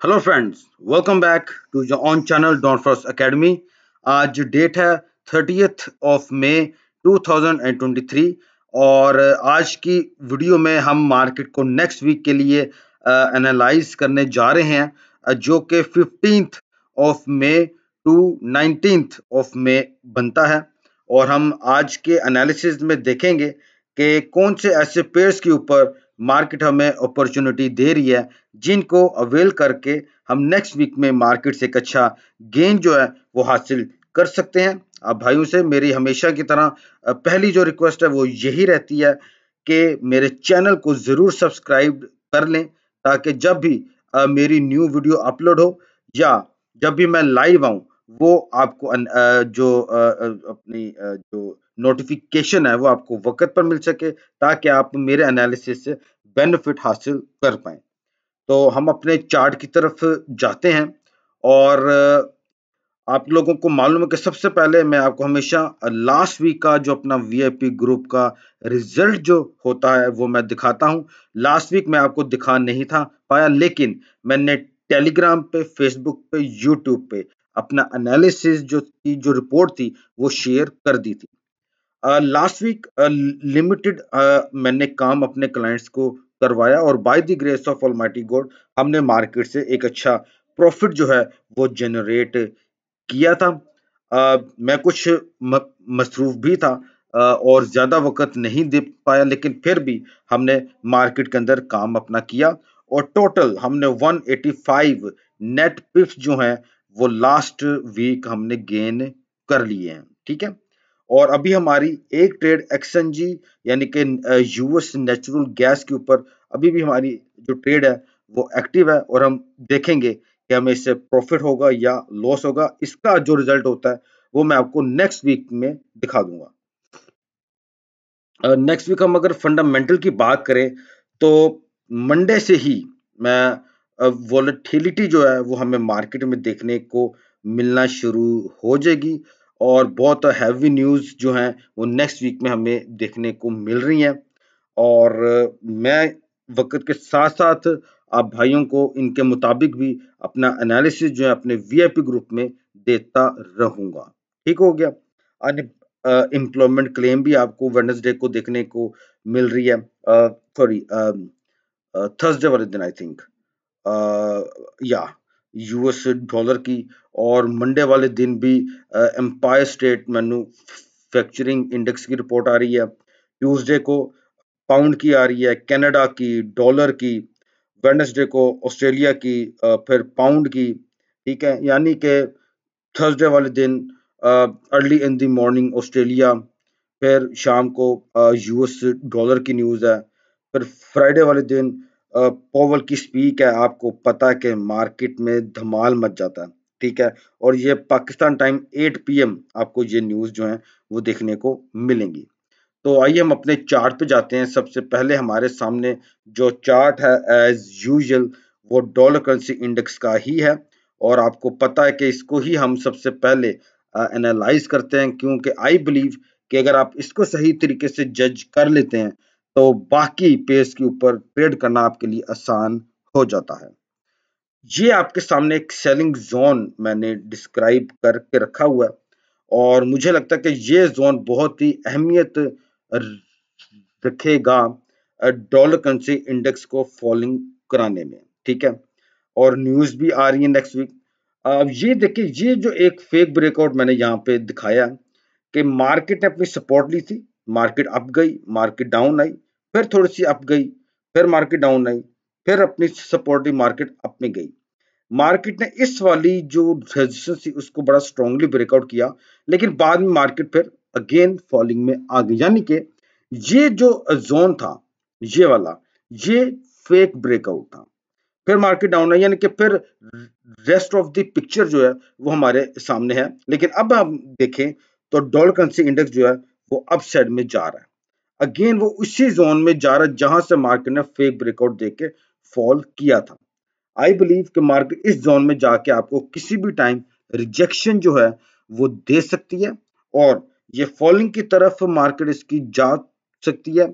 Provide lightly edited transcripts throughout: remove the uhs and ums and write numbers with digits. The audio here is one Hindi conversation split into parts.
Hello friends, welcome back to your own channel Don First Academy. आज डेट है 30th मई 2023 और आज की वीडियो में हम मार्केट को नेक्स्ट वीक के लिए एनालाइज करने जा रहे हैं, जो कि 15th मई टू 19th मई बनता है। और हम आज के एनालिसिस में देखेंगे कि कौन से ऐसे पेयर्स के ऊपर मार्केट हमें अपॉर्चुनिटी दे रही है, जिनको अवेल करके हम नेक्स्ट वीक में मार्केट से एक अच्छा गेन जो है वो हासिल कर सकते हैं। आप भाइयों से मेरी हमेशा की तरह पहली जो रिक्वेस्ट है वो यही रहती है कि मेरे चैनल को ज़रूर सब्सक्राइब कर लें, ताकि जब भी मेरी न्यू वीडियो अपलोड हो या जब भी मैं लाइव आऊँ, वो आपको अपनी जो नोटिफिकेशन है वो आपको वक्त पर मिल सके, ताकि आप मेरे एनालिसिस से बेनिफिट हासिल कर पाएँ। तो हम अपने चार्ट की तरफ जाते हैं और आप लोगों को मालूम है कि सबसे पहले मैं आपको हमेशा लास्ट वीक का जो अपना वीआईपी ग्रुप का रिजल्ट जो होता है वो मैं दिखाता हूं। लास्ट वीक मैं आपको दिखा नहीं था पाया, लेकिन मैंने टेलीग्राम पे, फेसबुक पे, यूट्यूब पे अपना एनालिसिस जो रिपोर्ट थी वो शेयर कर दी थी। लास्ट वीक लिमिटेड मैंने काम अपने क्लाइंट्स को करवाया और by the grace of almighty God हमने मार्केट से एक अच्छा प्रॉफिट जो है वो जनरेट किया था। मैं कुछ मसरूफ भी था और ज्यादा वक्त नहीं दे पाया, लेकिन फिर भी हमने मार्केट के अंदर काम अपना किया और टोटल हमने 185 नेट पिप्स जो हैं वो लास्ट वीक हमने गेन कर लिए हैं। ठीक है। और अभी हमारी एक ट्रेड एक्सएनजी यानी कि यूएस नेचुरल गैस के ऊपर अभी भी हमारी जो ट्रेड है वो एक्टिव है, और हम देखेंगे कि हमें इससे प्रॉफिट होगा या लॉस होगा। इसका जो रिजल्ट होता है वो मैं आपको नेक्स्ट वीक में दिखा दूंगा। नेक्स्ट वीक हम अगर फंडामेंटल की बात करें तो मंडे से ही मैं वॉलेटिलिटी जो है वो हमें मार्केट में देखने को मिलना शुरू हो जाएगी, और बहुत हैवी न्यूज़ जो हैं वो नेक्स्ट वीक में हमें देखने को मिल रही हैं। और मैं वक्त के साथ साथ आप भाइयों को इनके मुताबिक भी अपना एनालिसिस जो है अपने वीआईपी ग्रुप में देता रहूंगा। ठीक हो गया। एम्प्लॉयमेंट क्लेम भी आपको वेडनेसडे को देखने को मिल रही है, सॉरी थर्सडे वाले दिन आई थिंक, या यूएस डॉलर की। और मंडे वाले दिन भी एम्पायर स्टेट मैन्युफैक्चरिंग इंडेक्स की रिपोर्ट आ रही है। ट्यूसडे को पाउंड की आ रही है, कनाडा की, डॉलर की। वेडनेसडे को ऑस्ट्रेलिया की, फिर पाउंड की। ठीक है, यानी कि थर्सडे वाले दिन early in the morning Australia, फिर शाम को यूएस डॉलर की न्यूज़ है। फिर फ्राइडे वाले दिन पॉवल की स्पीक है। आपको पता है कि मार्केट में धमाल मच जाता है। ठीक है। और ये पाकिस्तान टाइम 8 पीएम आपको ये न्यूज़ जो है वो देखने को मिलेंगी। तो आइए हम अपने चार्ट पे जाते हैं। सबसे पहले हमारे सामने जो चार्ट है एज यूजुअल वो डॉलर करेंसी इंडेक्स का ही है, और आपको पता है कि इसको ही हम सबसे पहले एनालाइज करते हैं, क्योंकि आई बिलीव कि अगर आप इसको सही तरीके से जज कर लेते हैं तो बाकी पेयर्स के ऊपर ट्रेड करना आपके लिए आसान हो जाता है। ये आपके सामने एक सेलिंग जोन मैंने डिस्क्राइब करके रखा हुआ है, और मुझे लगता है कि ये जोन बहुत ही अहमियत रखेगा डॉलर करेंसी इंडेक्स को फॉलिंग कराने में। ठीक है। और न्यूज भी आ रही है नेक्स्ट वीक। अब ये देखिए, ये जो एक फेक ब्रेकआउट मैंने यहाँ पे दिखाया कि मार्केट ने अपनी सपोर्ट ली थी, मार्केट अप गई, मार्केट डाउन आई, फिर थोड़ी सी अप गई, फिर मार्केट डाउन आई, फिर अपनी सपोर्ट ली, मार्केट अप में गई। मार्केट ने इस वाली जो रेजिस्टेंस थी उसको बड़ा स्ट्रांगली ब्रेकआउट किया, लेकिन बाद में मार्केट फिर अगेन फॉलिंग में आ गई। यानी कि ये जो जोन था, ये वाला, ये फेक ब्रेकआउट था। फिर मार्केट डाउन है, यानी कि फिर रेस्ट ऑफ द पिक्चर जो है वो हमारे सामने है। लेकिन अब हम देखें तो डॉलर करेंसी इंडेक्स जो है वो अप साइड में जा रहा है। अगेन वो उसी जोन में जा रहा है जहां से मार्केट ने फेक ब्रेकआउट देके फॉल किया था। आई बिलीव कि मार्केट इस जोन में जाके आपको किसी भी टाइम रिजेक्शन जो है वो दे सकती है, और ये फॉलिंग की तरफ मार्केट इसकी जा सकती है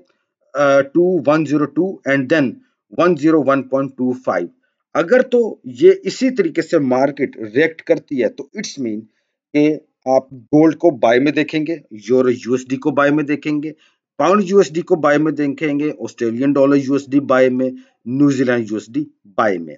टू 102 एंड देन 101.25। अगर तो ये इसी तरीके से मार्केट रिएक्ट करती है तो इट्स मीन कि आप गोल्ड को बाय में देखेंगे, यूरो यूएसडी को बाय में देखेंगे, पाउंड यूएसडी को बाय में देखेंगे, ऑस्ट्रेलियन डॉलर यूएसडी बाय में, न्यूजीलैंड यूएसडी बाय में,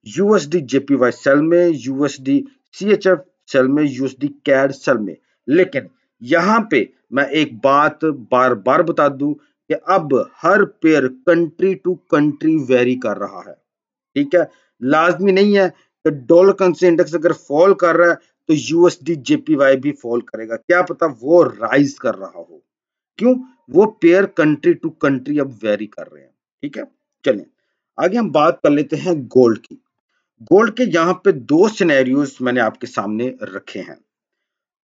यूएसडी जेपीवाई सेल में, यूएसडी सीएचएफ सेल में, यूएसडी कैड सेल में। लेकिन यहाँ पे मैं एक बात बार बार बता दूं कि अब हर pair country to country vary कर रहा है। ठीक है, लाजमी नहीं है कि डॉलर करेंसी इंडेक्स अगर फॉल कर रहा है तो यूएसडी जेपीवाई भी फॉल करेगा, क्या पता वो राइज कर रहा हो। क्यों? वो पेयर कंट्री टू कंट्री अब वेरी कर रहे हैं। ठीक है, चलिए आगे हम बात कर लेते हैं गोल्ड की। गोल्ड के यहाँ पे दो सिनेरियोज मैंने आपके सामने रखे हैं।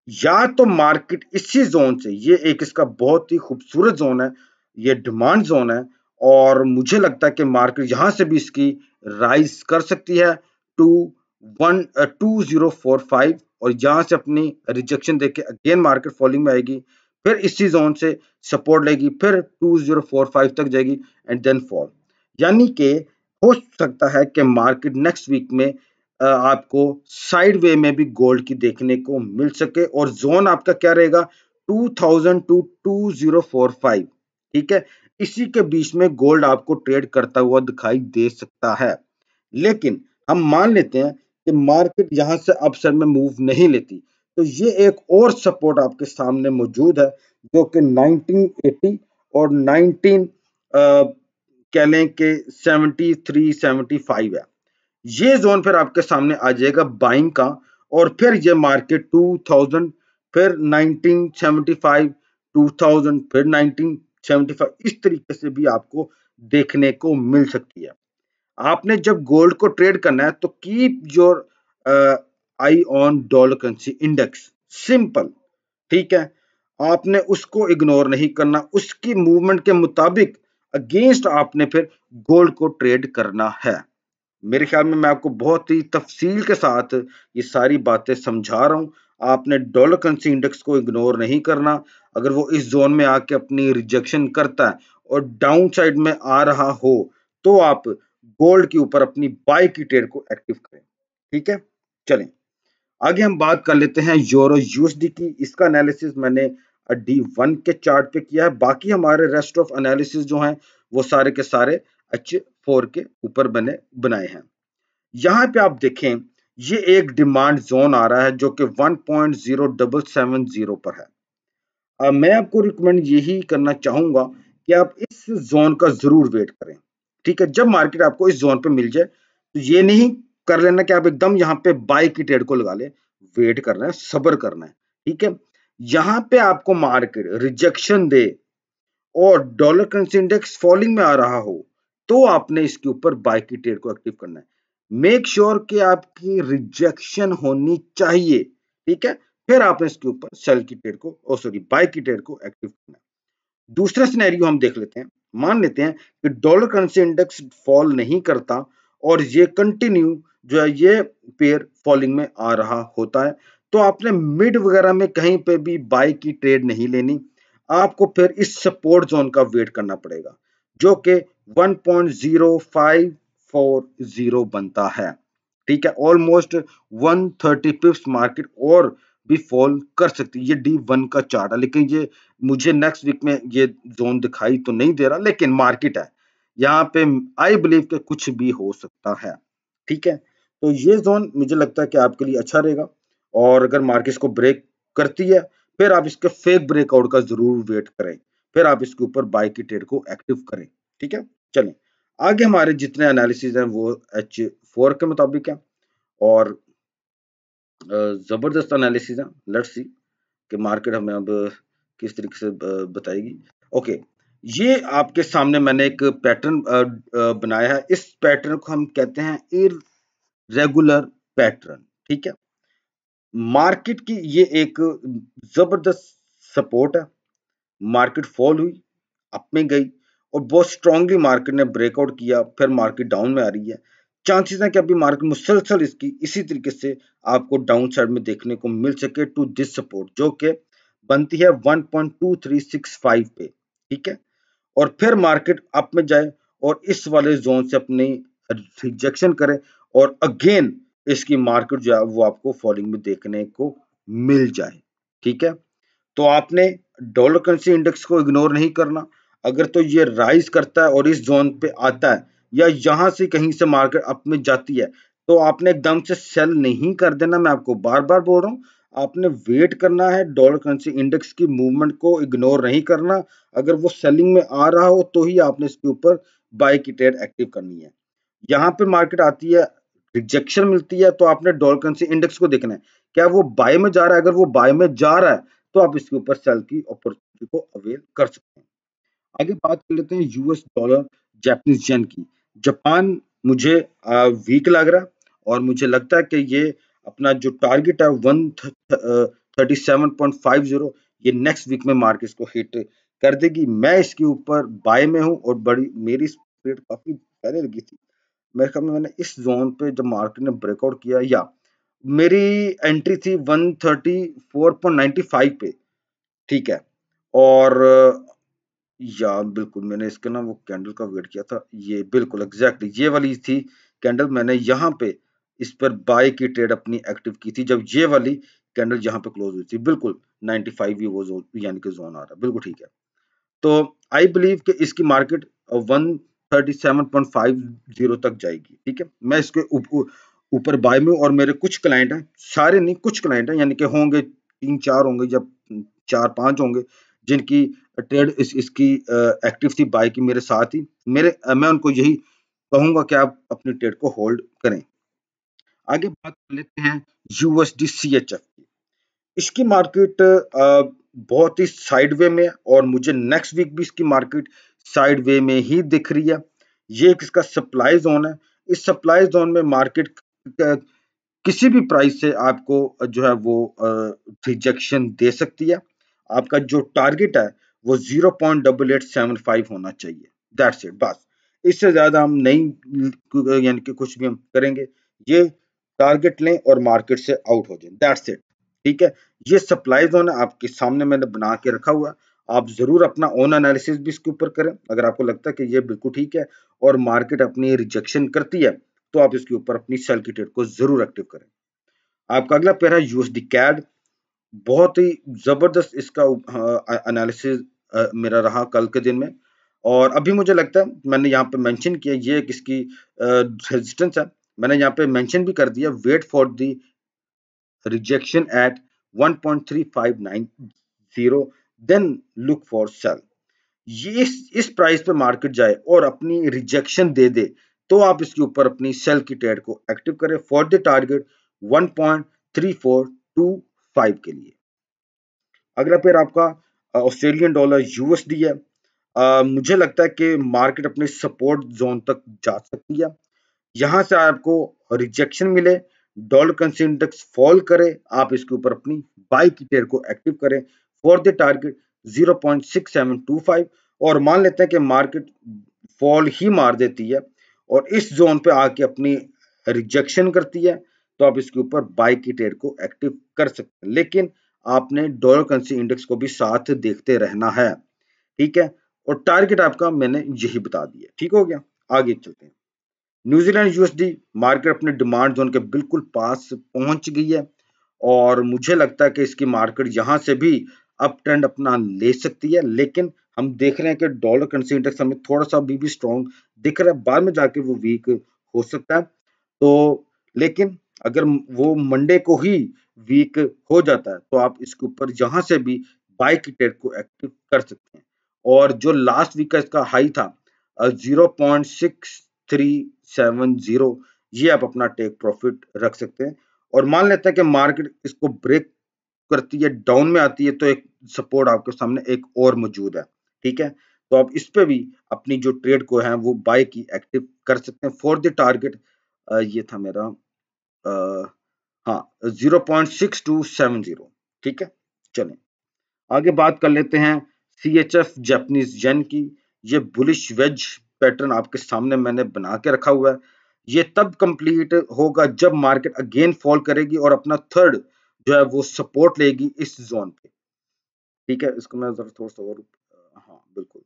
या तो मार्केट इसी जोन से, ये एक इसका बहुत ही खूबसूरत जोन है, ये डिमांड जोन है, और मुझे लगता है कि मार्केट यहां से भी इसकी राइज कर सकती है टू 2045, और यहां से अपनी रिजेक्शन देके अगेन मार्केट फॉलिंग में आएगी, फिर इसी जोन से सपोर्ट लेगी, फिर 2045 तक जाएगी एंड देन फॉल। यानी कि हो सकता है कि मार्केट नेक्स्ट वीक में आपको साइड वे में भी गोल्ड की देखने को मिल सके, और जोन आपका क्या रहेगा 2000 टू 2045। ठीक है, इसी के बीच में गोल्ड आपको ट्रेड करता हुआ दिखाई दे सकता है। लेकिन हम मान लेते हैं कि मार्केट यहां से अपसाइड में मूव नहीं लेती, तो ये एक और सपोर्ट आपके सामने मौजूद है जो कि 1980 और 19 कह लें कि 73 75 है। ये जोन फिर आपके सामने आ जाएगा बाइंग का, और फिर ये मार्केट 2000, फिर 1975, 2000, फिर 1975, इस तरीके से भी आपको देखने को मिल सकती है। आपने जब गोल्ड को ट्रेड करना है तो keep your I on dollar currency index, simple. ठीक है, आपने उसको इग्नोर नहीं करना, उसकी मूवमेंट के मुताबिक अगेंस्ट आपने फिर गोल्ड को ट्रेड करना है। मेरे ख्याल में मैं आपको बहुत ही तफसील के साथ ये सारी बातें समझा रहा हूं। आपने डॉलर करेंसी इंडेक्स को इग्नोर नहीं करना। अगर वो इस जोन में आके अपनी रिजेक्शन करता है और डाउन साइड में आ रहा हो तो आप गोल्ड के ऊपर अपनी बाय की ट्रेड को एक्टिव करें। ठीक है, चलें आगे हम बात कर लेते हैं यूरो यूएसडी की। इसका एनालिसिस मैंने D1 के चार्ट पे किया है, बाकी हमारे रेस्ट ऑफ एनालिसिस जो हैं वो सारे के सारे H4 के ऊपर मैंने बनाए हैं। यहाँ पे आप देखें ये एक डिमांड जोन आ रहा है जो कि 1.0770 पर है। मैं आपको रिकमेंड यही करना चाहूंगा कि आप इस जोन का जरूर वेट करें। ठीक है, जब मार्केट आपको इस जोन पे मिल जाए तो ये नहीं कर लेना कि आप एकदम यहाँ पे बाय की ट्रेड को लगा ले, वेट करना है, सब्र करना है। ठीक है, यहाँ पे आपको मार्केट रिजेक्शन दे और डॉलर करेंसी इंडेक्स फॉलिंग में आ रहा हो तो आपने इसके ऊपर बाय की ट्रेड को एक्टिव करना है। मेक श्योर कि आपकी रिजेक्शन होनी चाहिए। ठीक है, फिर आपने इसके ऊपर सेल की ट्रेड को सॉरी बाय की ट्रेड को एक्टिव करना है। दूसरा सिनेरियो हम देख लेते हैं। मान लेते हैं कि डॉलर करेंसी इंडेक्स फॉल नहीं करता और ये कंटिन्यू जो है ये पेयर फॉलिंग में आ रहा होता है, तो आपने मिड वगैरह में कहीं पे भी बाय की ट्रेड नहीं लेनी। आपको फिर इस सपोर्ट जोन का वेट करना पड़ेगा जो कि 1.0540 बनता है। ठीक है, ऑलमोस्ट 130 पिप्स मार्केट और भी फॉल कर सकती है। ये D1 का चार्ट है, लेकिन ये मुझे नेक्स्ट वीक में ये जोन दिखाई तो नहीं दे रहा, लेकिन मार्केट है यहाँ पे, आई बिलीव कि कुछ भी हो सकता है। ठीक है, तो ये जोन मुझे लगता है कि आपके लिए अच्छा रहेगा, और अगर मार्केट को ब्रेक करती है फिर आप इसके फेक ब्रेकआउट का जरूर वेट करें, फिर आप इसके ऊपर बाय की ट्रेड को एक्टिव करें। ठीक है, चलें आगे हमारे जितने एनालिसिस हैं वो H4 के मुताबिक है, और जबरदस्त एनालिसिस है। लेट्स सी कि मार्केट हमें अब किस तरीके से बताएगी। ओके, ये आपके सामने मैंने एक पैटर्न बनाया है। इस पैटर्न को हम कहते हैं इररेगुलर पैटर्न। ठीक है, मार्केट की ये एक जबरदस्त सपोर्ट है। मार्केट फॉल हुई, अप में गई, और बहुत स्ट्रांगली मार्केट ने ब्रेकआउट किया, फिर मार्केट डाउन में आ रही है। चांसेस हैं कि अभी मार्केट मुसलसल इसकी इसी तरीके से आपको डाउन साइड में देखने को मिल सके टू दिस सपोर्ट जो कि बनती है 1.2365 पे। ठीक है, और फिर मार्केट अप में जाए और इस वाले जोन से अपनी रिजेक्शन करे और अगेन इसकी मार्केट जो है वो आपको फॉलिंग में देखने को मिल जाए। ठीक है, तो आपने डॉलर करेंसी इंडेक्स को इग्नोर नहीं करना। अगर तो ये राइज करता है और इस जोन पे आता है या यहां से कहीं से मार्केट अप में जाती है तो आपने एकदम से सेल नहीं कर देना। मैं आपको बार बार बोल रहा हूं, आपने वेट करना है, डॉलर करेंसी इंडेक्स की मूवमेंट को इग्नोर नहीं करना। अगर वो सेलिंग में आ रहा हो तो ही आपने इसके ऊपर बाय की ट्रेड एक्टिव करनी है। यहाँ पे मार्केट आती है, रिजेक्शन मिलती है, तो आपने डॉलर करेंसी इंडेक्स को देखना है क्या वो बाय में जा रहा है। अगर वो बाय में जा रहा है तो आप इसके ऊपर सेल की अपॉर्चुनिटी को अवेल कर सकते हैं। आगे बात कर लेते हैं यूएस डॉलर जापानीज येन की। जापान मुझे वीक लग रहा है और मुझे लगता है कि ये अपना जो टारगेट है 137.50 ये नेक्स्ट वीक में मार्केट को हिट कर देगी। मैं इसके ऊपर बाय में हूं और बड़ी मेरी स्पीड काफी पहले लगी थी। मेरे ख्याल में मैंने इस जोन पे जब मार्केट ने ब्रेकआउट किया या मेरी एंट्री थी 134.95 पे। ठीक है, और या बिल्कुल मैंने इसका ना वो कैंडल का वेट किया था, ये बिल्कुल एग्जैक्टली ये वाली थी कैंडल। मैंने यहाँ पे इस पर बाय की ट्रेड अपनी एक्टिव की थी जब ये वाली कैंडल यहाँ पे क्लोज हुई थी। बिल्कुल 95 ये वो जोन यानी कि जोन आ रहा है, बिल्कुल ठीक है। तो आई बिलीव कि इसकी मार्केट 137.50 तक जाएगी। ठीक है, मैं इसके ऊपर बाय में और मेरे कुछ क्लाइंट हैं, सारे नहीं कुछ क्लाइंट हैं, यानी कि होंगे 3-4 होंगे या 4-5 होंगे जिनकी ट्रेड इसकी एक्टिव थी बाय की मेरे साथ ही। मैं उनको यही कहूंगा कि आप अपनी ट्रेड को होल्ड करें। आगे बात कर लेते हैं यूएसडी सीएचएफ की। इसकी मार्केट बहुत ही साइडवे में है और मुझे नेक्स्ट वीक भी इसकी मार्केट साइडवे में ही दिख रही है। ये एक इसका सप्लाई जोन है। इस सप्लाई जोन में मार्केट किसी भी प्राइस से आपको जो है वो रिजेक्शन दे सकती है। आपका जो टारगेट है वो 0.8875 होना चाहिए। दैट्स इट, बस इससे ज्यादा हम नहीं यानी कि कुछ भी हम करेंगे। ये टारगेट लें और मार्केट से आउट हो जाए, दैट्स इट। ठीक है, ये सप्लाई जोन है आपके सामने मैंने बना के रखा हुआ है। आप जरूर अपना ओन एनालिसिस भी इसके ऊपर करें। अगर आपको लगता है कि ये बिल्कुल ठीक है और मार्केट अपनी रिजेक्शन करती है तो आप इसके ऊपर अपनी सेल की ट्रेड को जरूर एक्टिव करें। आपका अगला पेयर है यूएसडी कैड। बहुत ही जबरदस्त इसका एनालिसिस मेरा रहा कल के दिन में और अभी मुझे लगता है मैंने यहाँ पे मेंशन किया ये एक इसकी रेजिस्टेंस है। मैंने यहाँ पे मेंशन भी कर दिया, wait for the rejection at 1.3590 then look for sell. ये इस प्राइस पे मार्केट जाए और अपनी रिजेक्शन दे दे तो आप इसके ऊपर अपनी सेल की ट्रेड को एक्टिव करें फॉर द टारगेट 1.3425 के लिए। अगला पेयर आपका ऑस्ट्रेलियन डॉलर यूएसडी है। मुझे लगता है कि मार्केट अपने सपोर्ट जोन तक जा सकती है। यहां से आपको रिजेक्शन मिले, डॉलर करेंसी इंडेक्स फॉल करे, आप इसके ऊपर अपनी बाय की ट्रेड को एक्टिव करें फॉर द टारगेट 0.6725। और मान लेते हैं कि मार्केट फॉल ही मार देती है और इस जोन पे आके अपनी रिजेक्शन करती है तो आप इसके ऊपर बाय की ट्रेड को एक्टिव कर सकते हैं। लेकिन आपने डॉलर करेंसी इंडेक्स को भी साथ देखते रहना है। ठीक है, और टारगेट आपका मैंने यही बता दिया। ठीक हो गया, आगे चलते हैं। न्यूजीलैंड यूएसडी मार्केट अपने डिमांड जोन के बिल्कुल पास पहुंच गई है और मुझे लगता है कि इसकी मार्केट यहां से भी अप ट्रेंड अपना ले सकती है। लेकिन हम देख रहे हैं कि डॉलर करेंसी इंडेक्स हमें थोड़ा सा भी स्ट्रॉन्ग दिख रहा है, बाद में जाके वो वीक हो सकता है। तो लेकिन अगर वो मंडे को ही वीक हो जाता है तो आप इसके ऊपर यहां से भी बाय की ट्रेड को एक्टिव कर सकते हैं। और जो लास्ट वीक का इसका हाई था 0.6370, ये आप अपना टेक प्रॉफिट रख सकते हैं। और मान लेते हैं कि मार्केट इसको ब्रेक करती है, डाउन में आती है, तो एक सपोर्ट आपके सामने एक और मौजूद है। ठीक है, तो आप इस पे भी अपनी जो ट्रेड को है वो बाय की एक्टिव कर सकते हैं फॉर द टारगेट। ये था मेरा हाँ 0.6270। ठीक है, चलें आगे बात कर लेते हैं CHF जापानीज येन की। ये बुलिश वेज पैटर्न आपके सामने मैंने बना के रखा हुआ है। ये तब कंप्लीट होगा जब मार्केट अगेन फॉल करेगी और अपना थर्ड जो है वो सपोर्ट लेगी इस जोन पे। ठीक है, इसको मैं जरा थोड़ा सा और हाँ बिल्कुल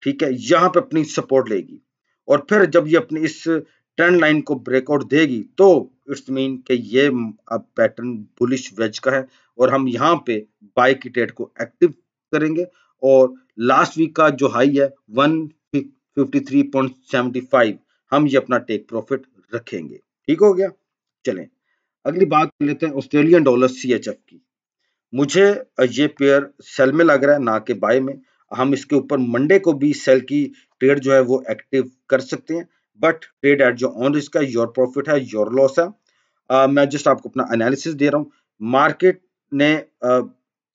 ठीक है, यहाँ पे अपनी सपोर्ट लेगी और फिर जब ये अपनी इस ट्रेंड लाइन को ब्रेकआउट देगी तो इट्स मीन कि ये अब पैटर्न बुलिश वेज का है और हम यहाँ पे बाय की ट्रेड को एक्टिव करेंगे। और लास्ट वीक का जो हाई है 153.75 हम ये अपना टेक प्रॉफिट रखेंगे। ठीक हो गया। चलें अगली बात कर लेते हैं ऑस्ट्रेलियन डॉलर CHF की। मुझे ये पेयर सेल में लग रहा है ना कि बाय में। हम इसके ऊपर मंडे को भी सेल की ट्रेड जो है वो एक्टिव कर सकते हैं, बट ट्रेड एट जो ऑन रिस्क है, योर प्रॉफिट है योर लॉस है। मैं जस्ट आपको अपना एनालिसिस दे रहा हूँ। मार्केट ने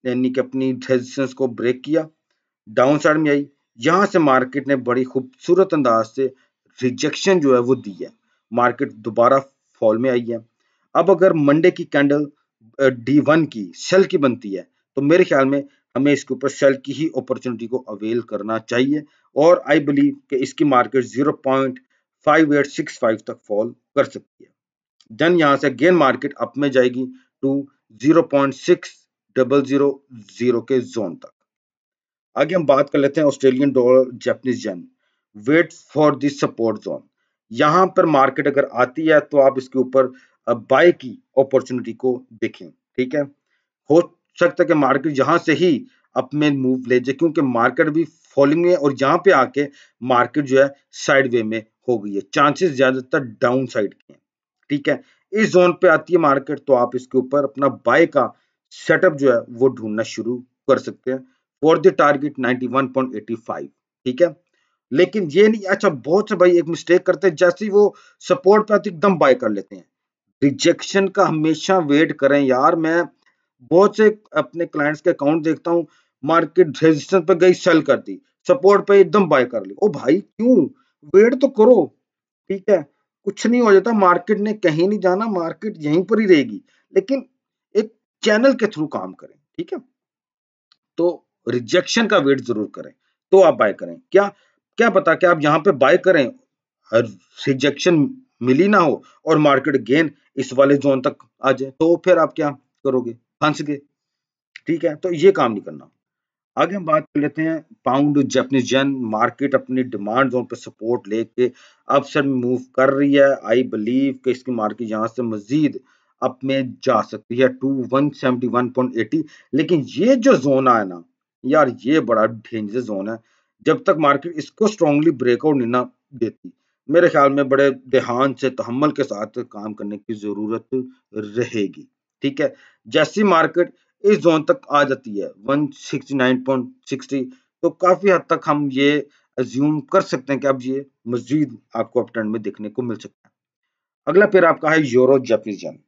यानी कि अपनी रेजिस्टेंस को ब्रेक किया, डाउन साइड में आई, यहां से मार्केट ने बड़ी खूबसूरत अंदाज से रिजेक्शन जो है वो दी है, मार्केट दोबारा फॉल में आई है। अब अगर मंडे की कैंडल D1 की सेल की बनती है तो मेरे ख्याल में हमें इसके ऊपर सेल की ही अपॉर्चुनिटी को अवेल करना चाहिए और आई बिलीव कि इसकी मार्केट 0.5865 तक फॉल कर सकती है। देन यहां से अगेन मार्केट अप में जाएगी टू 0.6000 के जोन तक। आगे हम बात कर लेते हैं Australian dollar Japanese yen. Wait for the support zone. यहां पर मार्केट अगर आती है तो आप इसके ऊपर बाय की अपॉर्चुनिटी को देखें। ठीक है, हो सकता है कि मार्केट यहां से ही अप में मूव ले जाए क्योंकि मार्केट भी फॉलिंग में है और यहां पे आके मार्केट जो है साइड वे में हो गई है, चांसेस ज्यादातर डाउन साइड के हैं। ठीक है, इस जोन पे आती है मार्केट तो आप इसके ऊपर अपना बाय का सेटअप जो है वो ढूंढना शुरू कर सकते हैं फॉर द टारगेट 91.85। ठीक है, लेकिन ये नहीं, अच्छा बहुत से भाई एक मिस्टेक करते हैं, जैसे ही वो सपोर्ट पे आती एकदम बाय कर लेते हैं। रिजेक्शन का हमेशा वेट करें यार। मैं बहुत से अपने क्लाइंट्स के अकाउंट देखता हूँ, मार्केट रेजिस्टेंस पे गई सेल कर दी, सपोर्ट पे एकदम बाय कर ली। ओ भाई क्यों, वेट तो करो। ठीक है, कुछ नहीं हो जाता, मार्केट ने कहीं नहीं जाना, मार्केट यहीं पर ही रहेगी, लेकिन एक चैनल के थ्रू काम करें। ठीक है, तो रिजेक्शन का वेट जरूर करें तो आप बाय करें। क्या क्या पता कि आप यहाँ पे बाय करें और रिजेक्शन मिली ना हो और मार्केट गेन इस वाले जोन तक आ जाए, तो फिर आप क्या करोगे, फंस गए। ठीक है, तो ये काम नहीं करना। आगे हम बात कर लेते हैं पाउंड जापानीज येन। मार्केट अपनी डिमांड जोन पे सपोर्ट लेके अपसाइड में मूव कर रही है। आई बिलीव कि इसकी मार्केट यहाँ से मजीद अप में जा सकती है टू 171.80। लेकिन ये जो जोन आया ना यार, ये बड़ा डेंजरस जोन है। जब तक मार्केट इसको स्ट्रांगली ब्रेकआउट नहीं ना देती, मेरे ख्याल में बड़े ध्यान से तहम्मुल के साथ काम करने की जरूरत रहेगी। ठीक है, जैसी मार्केट इस जोन तक आ जाती है 169.60, तो काफी हद तक हम ये अज्यूम कर सकते हैं कि अब ये मजीद आपको अप ट्रेंड में देखने को मिल सकता है। अगला पेयर आपका है यूरो जापानीज येन।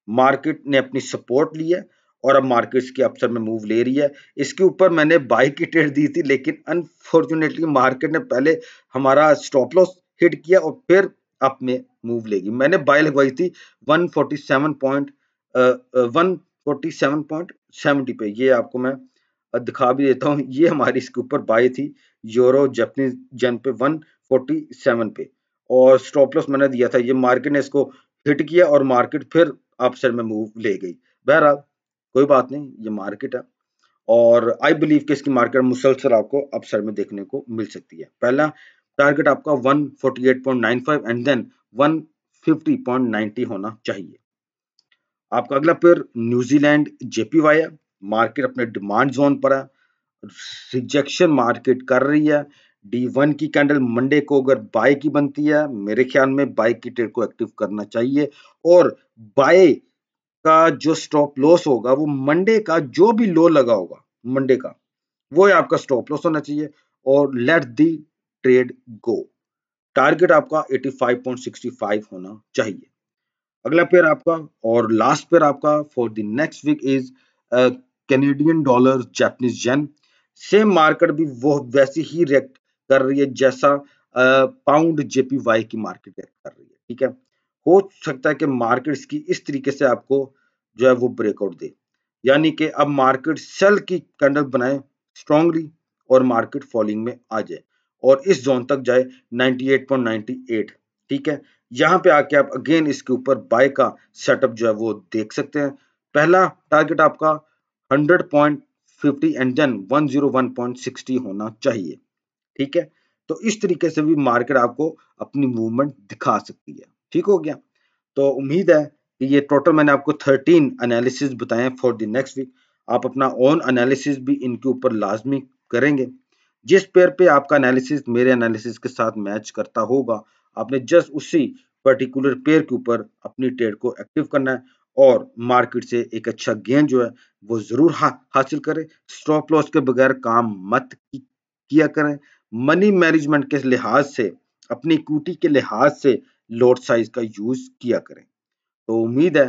मार्केट ने अपनी सपोर्ट ली है और अब मार्केट इसके अपसाइड में मूव ले रही है। इसके ऊपर मैंने बाय की ट्रेड दी थी, लेकिन अनफॉर्चुनेटली मार्केट ने पहले हमारा स्टॉप लॉस हिट किया और फिर अप में मूव लेगी। मैंने बाय लगवाई थी 147.70 पे। ये आपको मैं दिखा भी देता हूँ, ये हमारी इसके ऊपर बाय थी यूरो जापानीज येन पे 147 पे, और स्टॉप लॉस मैंने दिया था। ये मार्केट ने इसको हिट किया और मार्केट फिर अपसाइड में मूव ले गई। बहरहाल कोई बात नहीं, ये मार्केट है और आई बिलीव कि इसकी मार्केट मुसलसल आपको अपसाइड में देखने को मिल सकती है। पहला टारगेट आपका 148.95 एंड देन 150.90 होना चाहिए। आपका अगला पेयर न्यूजीलैंड JPY है। मार्केट अपने डिमांड जोन पर है, रिजेक्शन मार्केट कर रही है। D1 की कैंडल मंडे को अगर बाय की बनती है, मेरे ख्याल में बाय की ट्रेड को एक्टिव करना चाहिए और बाय का जो स्टॉप लॉस होगा वो मंडे का जो भी लो लगा होगा मंडे का, वो आपका स्टॉप लॉस होना चाहिए और let the trade go. Target आपका 85.65 होना चाहिए। अगला पेयर आपका और लास्ट पेयर आपका for the next week is Canadian dollar Japanese yen. Same market भी वो वैसी ही रिएक्ट कर रही है जैसा पाउंड JPY की मार्केट रिएक्ट कर रही है। ठीक है, हो सकता है कि मार्केट इसकी इस तरीके से आपको जो है वो ब्रेकआउट दे, यानी कि अब मार्केट सेल की कैंडल बनाए स्ट्रांगली और मार्केट फॉलिंग में आ जाए और इस जोन तक जाए 98.98। ठीक है, यहाँ पे आके आप अगेन इसके ऊपर बाय का सेटअप जो है वो देख सकते हैं। पहला टारगेट आपका 100.50 एंड देन 101.60 होना चाहिए। ठीक है, तो इस तरीके से भी मार्केट आपको अपनी मूवमेंट दिखा सकती है। ठीक हो गया। तो उम्मीद है कि ये टोटल मैंने आपको 13 एनालिसिस बताए हैं फॉर द नेक्स्ट वीक। आप अपना ओन एनालिसिस भी इनके ऊपर लाजमी करेंगे। जिस पेयर पे आपका एनालिसिस मेरे एनालिसिस के साथ मैच करता होगा, आपने जस्ट उसी पर्टिकुलर पेयर के ऊपर अपनी ट्रेड को एक्टिव करना है और मार्केट से एक अच्छा गेन जो है वो जरूर हासिल करें। स्टॉप लॉस के बगैर काम मत किया करें। मनी मैनेजमेंट के लिहाज से, अपनी इक्विटी के लिहाज से लॉट साइज का यूज किया करें। तो उम्मीद है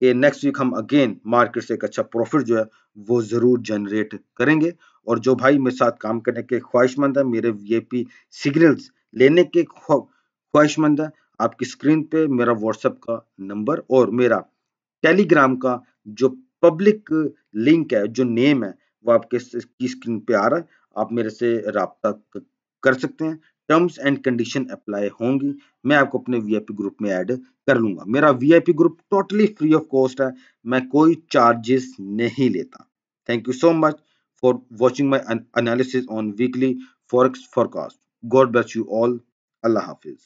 कि नेक्स्ट वीक हम अगेन मार्केट से एक अच्छा प्रॉफिट जो है वो जरूर जनरेट करेंगे। और जो भाई मेरे साथ काम करने के ख्वाहिशमंद है, मेरे वीआईपी सिग्नल्स लेने के ख्वाहिशमंद है, आपकी स्क्रीन पे मेरा व्हाट्सएप का नंबर और मेरा टेलीग्राम का जो पब्लिक लिंक है, जो नेम है, वो आपके की स्क्रीन पे आ रहा है। आप मेरे से राब्ता कर सकते हैं। टर्म्स एंड कंडीशन अप्लाई होंगी। मैं आपको अपने वीआईपी ग्रुप में ऐड कर लूंगा। मेरा VIP group totally free of cost है। मैं कोई चार्जेस नहीं लेता। Thank you so much for watching my analysis on weekly forex forecast. God bless you all. Allah Hafiz.